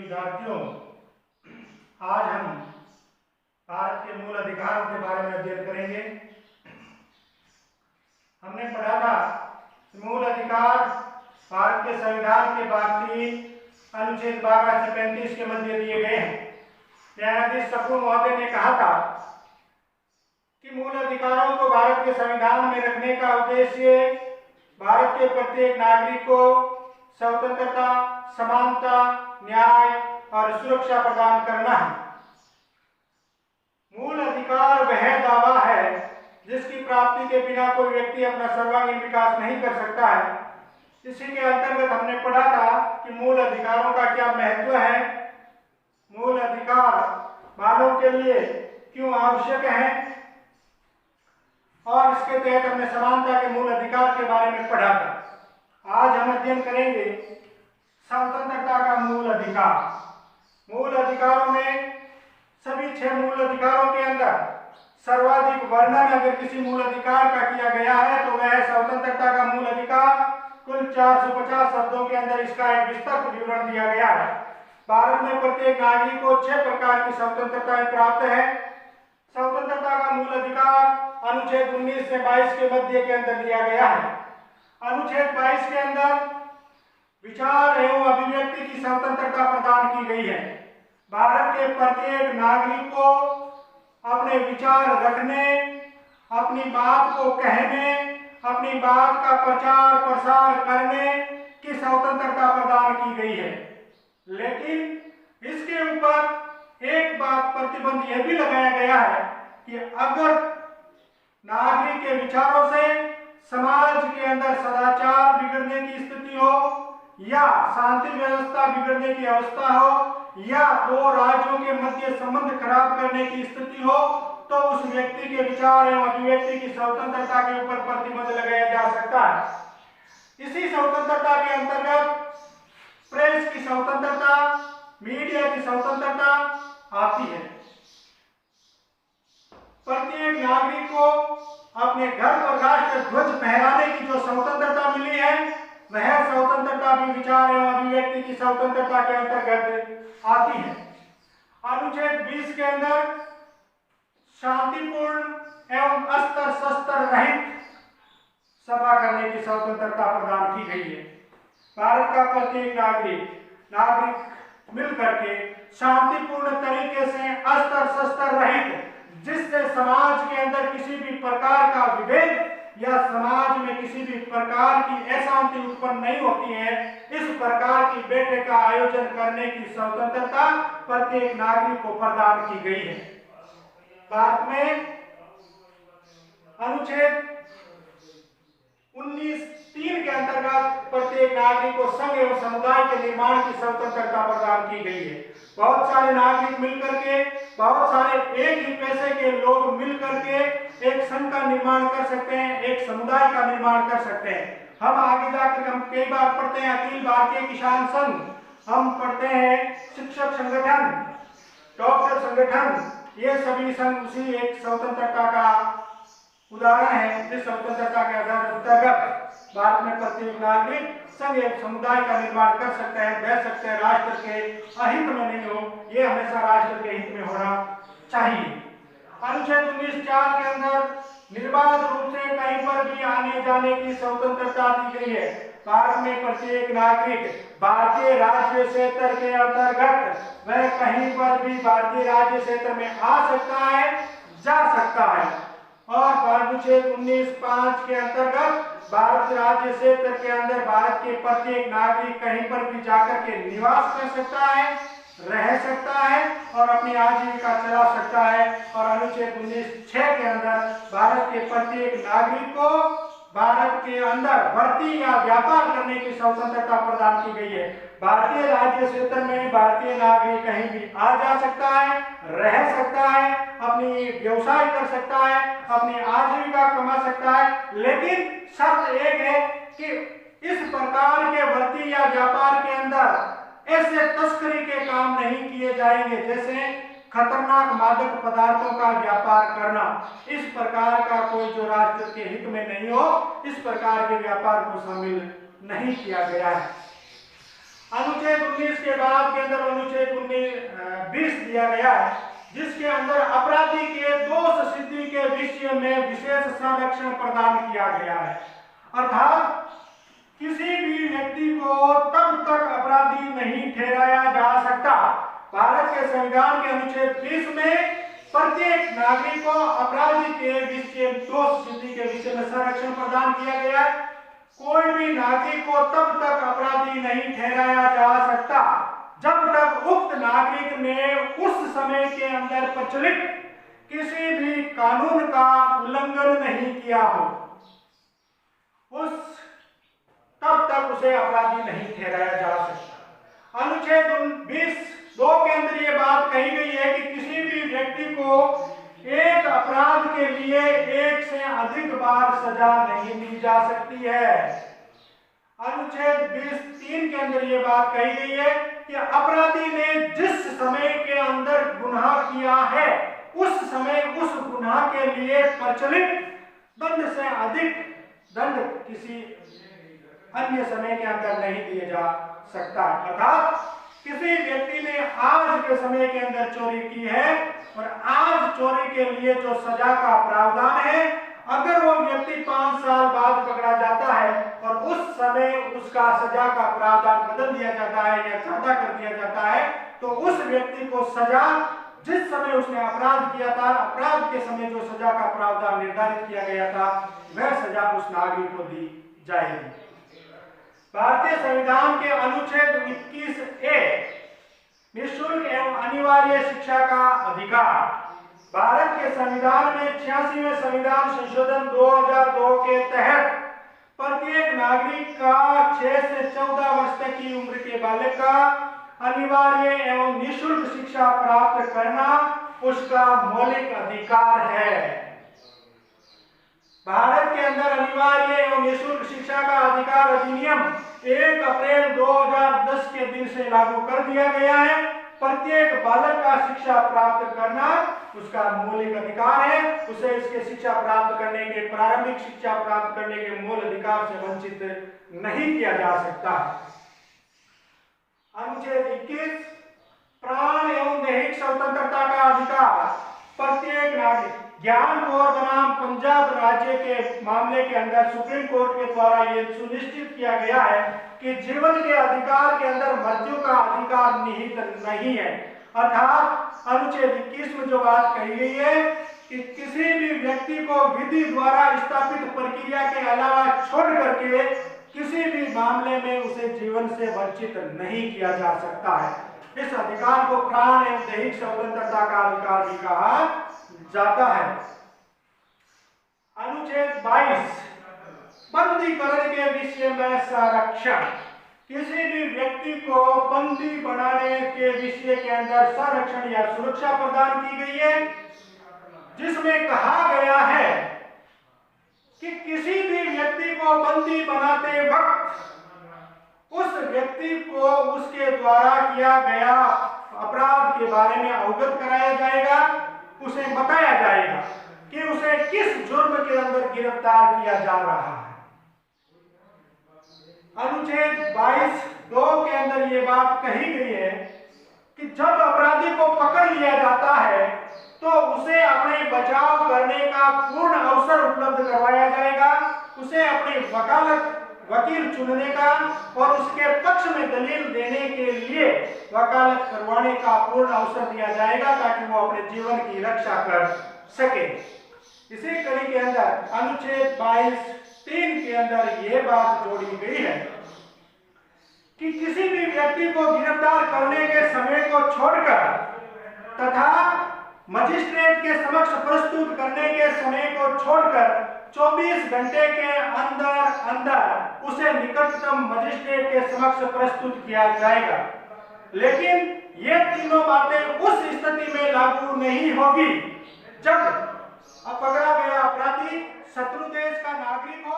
विद्यार्थियों, आज हम भारत के मूल अधिकारों के बारे में अध्ययन करेंगे। हमने पढ़ा था मूल अधिकार भारत के संविधान के भाग 3 अनुच्छेद 12 से 35 के मध्य दिए गए हैं। न्यायाधीश सप्रू महोदय ने कहा था कि मूल अधिकारों को भारत के संविधान में रखने का उद्देश्य भारत के प्रत्येक नागरिक को स्वतंत्रता, समानता, न्याय और सुरक्षा प्रदान करना है। मूल अधिकार वह दावा है जिसकी प्राप्ति के बिना कोई व्यक्ति अपना सर्वांगीण विकास नहीं कर सकता है। इसी के अंतर्गत हमने पढ़ा था कि मूल अधिकारों का क्या महत्व है, मूल अधिकार मानव के लिए क्यों आवश्यक है, और इसके तहत हमने समानता के मूल अधिकार के बारे में पढ़ा था। आज हम अध्ययन करेंगे स्वतंत्रता का मूल अधिकार। मूल अधिकारों में सभी 6 मूल अधिकारों के अंदर सर्वाधिक वर्णन अगर किसी मूल अधिकार का किया गया है तो वह है स्वतंत्रता का मूल अधिकार। कुल 450 शब्दों के अंदर इसका एक विस्तृत विवरण दिया गया है। भारत में प्रत्येक नागरिक को 6 प्रकार की स्वतंत्रताएं प्राप्त है। स्वतंत्रता का मूल अधिकार अनुच्छेद 19 से 22 के मध्य के अंदर दिया गया है। अनुच्छेद 22 के अंदर विचार एवं अभिव्यक्ति की स्वतंत्रता प्रदान की गई है। भारत के प्रत्येक नागरिक को अपने विचार रखने, अपनी बात को कहने, अपनी बात का प्रचार प्रसार करने की स्वतंत्रता प्रदान की गई है। लेकिन इसके ऊपर एक बात प्रतिबंध यह भी लगाया गया है कि अगर नागरिक के विचारों से समाज के अंदर सदाचार बिगड़ने की स्थिति हो या शांति व्यवस्था बिगड़ने की अवस्था हो या 2 राज्यों के मध्य संबंध खराब करने की स्थिति हो तो उस व्यक्ति के विचार एवं अभिव्यक्ति की स्वतंत्रता के ऊपर प्रतिबंध लगाया जा सकता है। इसी स्वतंत्रता के अंतर्गत प्रेस की स्वतंत्रता, मीडिया की स्वतंत्रता आती है। प्रत्येक नागरिक को अपने घर पर राष्ट्र ध्वज फहराने की जो स्वतंत्रता मिली है वह स्वतंत्रता भी विचार एवं अभिव्यक्ति की स्वतंत्रता के अंतर्गत आती है। अनुच्छेद 20 के अंदर शांतिपूर्ण एवं अस्त्र शस्त्र रहित सभा करने की स्वतंत्रता प्रदान की गई है। भारत का प्रत्येक नागरिक मिलकर के शांतिपूर्ण तरीके से अस्त्र शस्त्र रहित, जिससे समाज के अंदर किसी भी प्रकार का विभेद या समाज में किसी भी प्रकार की अशांति उत्पन्न नहीं होती है, इस प्रकार की बैठक का आयोजन करने की स्वतंत्रता प्रत्येक नागरिक को प्रदान की गई है। भारत में अनुच्छेद 19(3) के अंतर्गत प्रत्येक नागरिक को संघ एवं समुदाय के निर्माण की स्वतंत्रता प्रदान की गई है। बहुत सारे नागरिक मिलकर के, बहुत सारे एक ही पैसे के लोग मिलकर के एक संघ का निर्माण कर सकते हैं, एक समुदाय का निर्माण कर सकते हैं। हम आगे जाकर हम कई बार पढ़ते हैं अखिल भारतीय किसान संघ, हम पढ़ते हैं शिक्षक संगठन, डॉक्टर संगठन, ये सभी संघ उसी एक स्वतंत्रता का उदाहरण है। जिस स्वतंत्रता के अंतर्गत भारत में प्रत्येक नागरिक संघ एक समुदाय का निर्माण कर सकते हैं, बह सकते हैं। राष्ट्र के अहित में नहीं हो, ये हमेशा राष्ट्र के हित में होना चाहिए। अनुच्छेद 19(4) के अंदर निर्बाध रूप से कहीं पर भी आने जाने की स्वतंत्रता दी गई है। भारत में प्रत्येक नागरिक भारतीय राज्य क्षेत्र के अंतर्गत वह कहीं पर भी भारतीय राज्य क्षेत्र में आ सकता है, जा सकता है। और अनुच्छेद 19(5) के अंतर्गत भारत राज्य क्षेत्र के अंदर भारत के प्रत्येक नागरिक कहीं पर भी जाकर के निवास कर सकता है, रह सकता है और अपनी आजीविका चला सकता है। और अनुच्छेद 19(6) के अंदर भारत के प्रत्येक नागरिक को भारत के अंदर भर्ती या व्यापार करने की स्वतंत्रता प्रदान की गई है। भारतीय राज्य क्षेत्र में भारतीय नागरिक कहीं भी आ जा सकता है, रह सकता है, अपनी व्यवसाय कर सकता है, अपनी आजीविका कमा सकता है। लेकिन शर्त एक है कि इस प्रकार के भर्ती या व्यापार के अंदर ऐसे तस्करी के काम नहीं किए जाएंगे जैसे खतरनाक मादक पदार्थों का व्यापार करना। इस प्रकार का कोई जो राष्ट्र के हित में नहीं हो, इस प्रकार के व्यापार को शामिल नहीं किया गया है। अनुच्छेद 19 के बाद के अंदर अनुच्छेद 20 दिया गया है, जिसके अंदर अपराधी के दोष सिद्धि के विषय में विशेष संरक्षण प्रदान किया गया है। अर्थात किसी भी व्यक्ति को तब तक अपराधी नहीं ठहराया जा सकता। भारत के संविधान के अनुच्छेद 20 में प्रत्येक नागरिक को अपराधी के विषय दोष सिद्धि के विषय में संरक्षण प्रदान किया गया है। कोई भी नागरिक को तब तक अपराधी नहीं ठहराया जा सकता जब तक उक्त नागरिक ने उस समय के अंदर प्रचलित किसी भी कानून का उल्लंघन नहीं किया हो, तब तक उसे अपराधी नहीं ठहराया जा सकता। अनुच्छेद 20(2) के अंदर ये बात कही गई है कि किसी भी व्यक्ति को एक अपराध के लिए एक से अधिक बार सजा नहीं दी जा सकती है। अनुच्छेद 20(3) के अंदर ये बात कही गई है कि अपराधी ने जिस समय के अंदर गुनाह किया है उस समय उस गुनाह के लिए प्रचलित दंड से अधिक दंड किसी अन्य समय के अंदर नहीं दिए जा सकता। अर्थात किसी व्यक्ति ने आज के समय के अंदर चोरी की है और आज चोरी के लिए जो सजा का प्रावधान है, अगर वो व्यक्ति 5 साल बाद पकड़ा जाता है और उस समय उसका सजा का प्रावधान बदल दिया जाता है या ज्यादा कर दिया जाता है, तो उस व्यक्ति को सजा जिस समय उसने अपराध किया था, अपराध के समय जो सजा का प्रावधान निर्धारित किया गया था, वह सजा उस नागरिक को दी जाएगी। भारतीय संविधान के अनुच्छेद 21(a) निःशुल्क एवं अनिवार्य शिक्षा का अधिकार। भारत के संविधान में 86वें संविधान संशोधन 2002 के तहत प्रत्येक नागरिक का 6 से 14 वर्ष तक की उम्र के बालक का अनिवार्य एवं निःशुल्क शिक्षा प्राप्त करना उसका मौलिक अधिकार है। भारत के अंदर अनिवार्य एवं निःशुल्क शिक्षा का अधिकार अधिनियम 1 अप्रैल 2010 के दिन से लागू कर दिया गया है। प्रत्येक बालक का शिक्षा प्राप्त करना उसका मौलिक अधिकार है। उसे इसके शिक्षा प्राप्त करने के प्रारंभिक शिक्षा प्राप्त करने के मूल अधिकार से वंचित नहीं किया जा सकता। अनुच्छेद 21 प्राण एवं दैहिक स्वतंत्रता का अधिकार। प्रत्येक नागरिक ज्ञान कौर बनाम पंजाब राज्य के मामले के अंदर सुप्रीम कोर्ट के द्वारा यह सुनिश्चित किया गया है कि जीवन के अधिकार के अंदर मृत्यु का अधिकार निहित नहीं है। अर्थात अनुच्छेद 21 में जो बात कही गई है कि किसी भी व्यक्ति को विधि द्वारा स्थापित प्रक्रिया के अलावा छोड़ करके किसी भी मामले में उसे जीवन से वंचित नहीं किया जा सकता है। इस अधिकार को प्राण एवं दैहिक स्वतंत्रता का अधिकार भी कहा जाता है। अनुच्छेद 22 बंदीकरण के विषय में संरक्षण। किसी भी व्यक्ति को बंदी बनाने के विषय के अंदर संरक्षण या सुरक्षा प्रदान की गई है, जिसमें कहा गया है कि किसी भी व्यक्ति को बंदी बनाते वक्त उस व्यक्ति को उसके द्वारा किया गया अपराध के बारे में अवगत कराया जाएगा, उसे बताया जाएगा कि उसे किस जुर्म के अंदर गिरफ्तार किया जा रहा है। अनुच्छेद 22(2) के अंदर ये बात कही गई है कि जब अपराधी को पकड़ लिया जाता है तो उसे अपने बचाव करने का पूर्ण अवसर उपलब्ध करवाया जाएगा, उसे अपने वकील चुनने का और उसके पक्ष में दलील देने के लिए वकालत करवाने का पूर्ण अवसर दिया जाएगा ताकि वो अपने जीवन की रक्षा कर सके। इसी कड़ी के अंदर अनुच्छेद 22(3) के अंदर यह बात जोड़ी गई है कि किसी भी व्यक्ति को गिरफ्तार करने के समय को छोड़कर तथा मजिस्ट्रेट के समक्ष प्रस्तुत करने के समय को छोड़कर 24 घंटे के अंदर उसे निकटतम मजिस्ट्रेट के समक्ष प्रस्तुत किया जाएगा। लेकिन ये तीनों बातें उस स्थिति में लागू नहीं होगी जब पकड़ा गया अपराधी शत्रु देश का नागरिक हो